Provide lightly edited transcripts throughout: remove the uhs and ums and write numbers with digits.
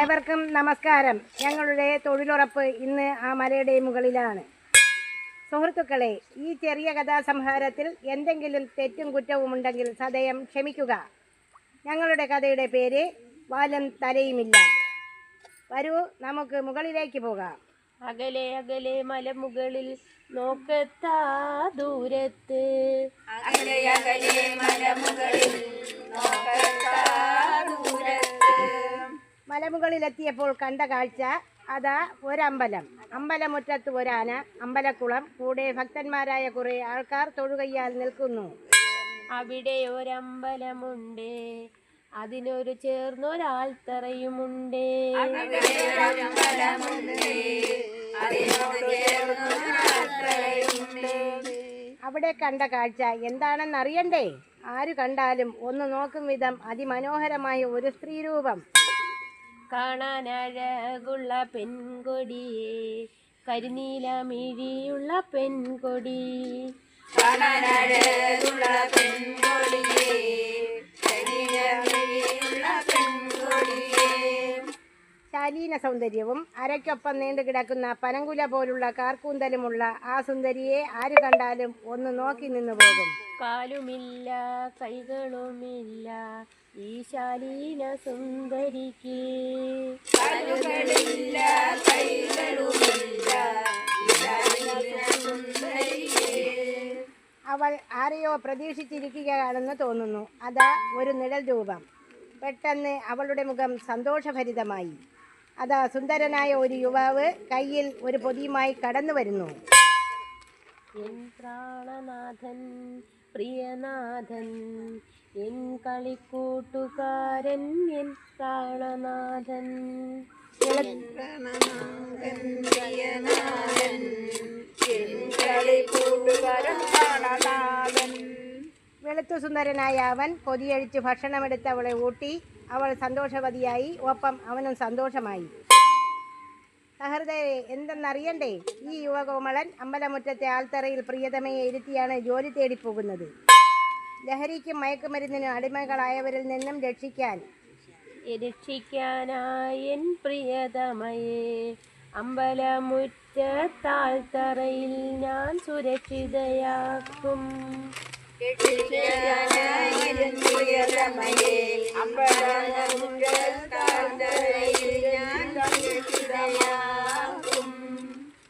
ഏവർക്കും നമസ്കാരം. ഞങ്ങളുടെ തൊഴിലുറപ്പ് ഇന്ന് ആ മലയുടെ മുകളിലാണ്. സുഹൃത്തുക്കളെ, ഈ ചെറിയ കഥാസംഹാരത്തിൽ എന്തെങ്കിലും തെറ്റും കുറ്റവും ഉണ്ടെങ്കിൽ സദയം ക്ഷമിക്കുക. ഞങ്ങളുടെ കഥയുടെ പേര് വാലും തലയുമില്ല. വരൂ, നമുക്ക് മുകളിലേക്ക് പോകാം. അകലെ അകലെ മലമുകളിൽ നോക്കത്താ ദൂരത്ത്, അകലെ അകലെ മലമുകളിൽ നോക്കത്താ ദൂരത്ത്. മലമുകളിലെത്തിയപ്പോൾ കണ്ട കാഴ്ച അതാ ഒരമ്പലം. അമ്പലമുറ്റത്ത് ഒരാന, അമ്പലക്കുളം, കൂടെ ഭക്തന്മാരായ കുറെ ആൾക്കാർ തൊഴുകയ്യാൽ നിൽക്കുന്നു. അവിടെ ഒരമ്പലമുണ്ട്, അതിനൊരു ചേർന്നൊരാൾത്തറയുമുണ്ട്. അവിടെ കണ്ട കാഴ്ച എന്താണെന്നറിയണ്ടേ? ആരു കണ്ടാലും ഒന്ന് നോക്കും വിധം അതിമനോഹരമായ ഒരു സ്ത്രീരൂപം. കാണാനഴകുള്ള പെൺകൊടിയെ, കരിനീല മിഴിയുള്ള പെൺകൊടി. കാണാനഴകുള്ള പെൺകൊടിയേ, കരിനീലമിഴിയുള്ള പെൺകൊടിയേ. ശാലീന സൗന്ദര്യവും അരയ്ക്കൊപ്പം നീണ്ടു കിടക്കുന്ന പനങ്കുല പോലുള്ള കാർക്കൂന്തലുമുള്ള ആ സുന്ദരിയെ ആര് കണ്ടാലും ഒന്ന് നോക്കി നിന്നു പോകും. കാലുമില്ല കൈകളുമില്ല ഈ ശാലീന സുന്ദരിക്ക്, കാലുകളില്ല കൈകളുമില്ല ഈ ശാലീന സുന്ദരിക്ക്. അവൾ ആരെയോ പ്രതീക്ഷിച്ചിരിക്കുകയാണെന്ന് തോന്നുന്നു. അതാ ഒരു നിഴൽ രൂപം. പെട്ടെന്ന് അവളുടെ മുഖം സന്തോഷഭരിതമായി. അതാ സുന്ദരനായ ഒരു യുവാവ് കയ്യിൽ ഒരു പൊതിയുമായി കടന്നു വരുന്നു. എൻ പ്രാണനാഥൻ, പ്രിയനാഥൻ, എൻ കളിക്കൂട്ടുകാരൻ, എൻ പ്രാണനാഥൻ. വെളുത്തു സുന്ദരനായ അവൻ പൊതിയഴിച്ച് ഭക്ഷണമെടുത്ത് അവളെ ഊട്ടി. അവൾ സന്തോഷവതിയായി, ഒപ്പം അവനും സന്തോഷമായി. സഹൃദയെ, എന്തെന്നറിയണ്ടേ? ഈ യുവകോമളൻ അമ്പലമുറ്റത്തെ ആൽത്തറയിൽ പ്രിയതമയെ ഇരുത്തിയാണ് ജോലി തേടിപ്പോകുന്നത്. ലഹരിക്കും മയക്കുമരുന്നിനും അടിമകളായവരിൽ നിന്നും രക്ഷിക്കാനായി എൻ പ്രിയതമയെ അമ്പലമുറ്റത്താൽത്തറയിൽ ഞാൻ സുരക്ഷിതയാക്കും.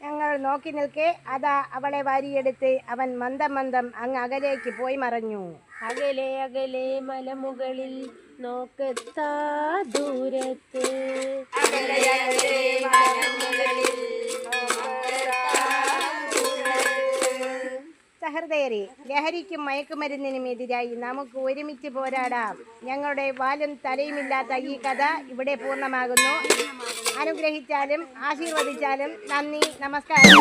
ഞങ്ങൾ നോക്കി നിൽക്കെ അതാ അവളെ വാരിയെടുത്ത് അവൻ മന്ദം മന്ദം അങ്ങ് അകലേക്ക് പോയി മറഞ്ഞു. അകലെ അകലെ മലമുകളിൽ നോക്കത്താ ദൂരത്ത്, സഹൃദയരെ, ലഹരിക്കും മയക്കുമരുന്നിനും എതിരായി നമുക്ക് ഒരുമിച്ച് പോരാടാം. ഞങ്ങളുടെ വാലും തലയുമില്ലാത്ത ഈ കഥ ഇവിടെ പൂർണ്ണമാകുന്നു. അനുഗ്രഹിച്ചാലും ആശീർവദിച്ചാലും നന്ദി, നമസ്കാരം.